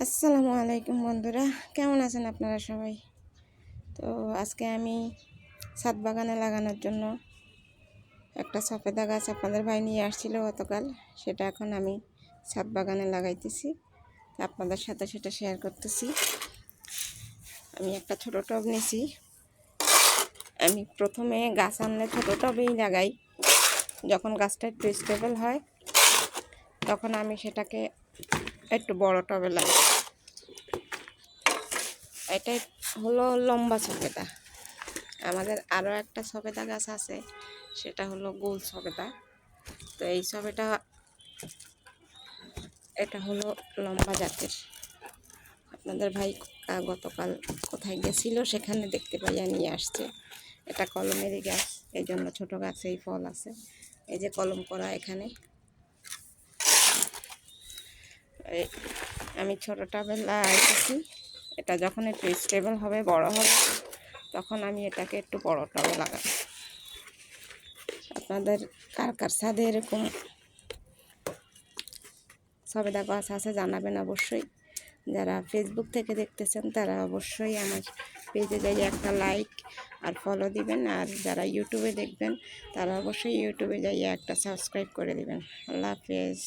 আসসালামু আলাইকুম বন্ধুরা, কেমন আছেন আপনারা সবাই? তো আজকে আমি ছাদ বাগানে লাগানোর জন্য একটা সফেদা গাছ আপনাদের ভাই নিয়ে আসছিল গতকাল। সেটা এখন আমি ছাদ বাগানে লাগাইতেছি, আপনাদের সাথে সেটা শেয়ার করতেছি। আমি একটা ছোট টব নিয়েছি। আমি প্রথমে গাছ আনলে ছোট টবেই লাগাই। যখন গাছটা একটু স্টেবল হয় তখন আমি সেটাকে একটু বড় টবে লাগাই। এটাই হলো লম্বা সবেদা। আমাদের আরও একটা সবেদা গাছ আছে, সেটা হলো গোল সবেদা। তো এই সবেদা এটা হলো লম্বা জাতের। আপনাদের ভাই গতকাল কোথায় গেছিল সেখানে দেখতে পাইয়া নিয়ে আসছে। এটা কলমেরই গাছ, এই জন্য ছোটো গাছেই ফল আছে। এই যে কলম করা এখানে। আমি ছোটোটা লাগাইতেছি। এটা যখন একটু স্টেবল হবে, বড় হবে, তখন আমি এটাকে একটু বড় টবে লাগাবো। আপনাদের কার কার ছাদে এরকম সবেদা গাছ আছে জানাবেন অবশ্যই। যারা ফেসবুক থেকে দেখতেছেন তারা অবশ্যই আমার পেজে যাই একটা লাইক আর ফলো দিবেন, আর যারা ইউটিউবে দেখবেন তারা অবশ্যই ইউটিউবে যাই একটা সাবস্ক্রাইব করে দিবেন। আল্লাহ হাফেজ।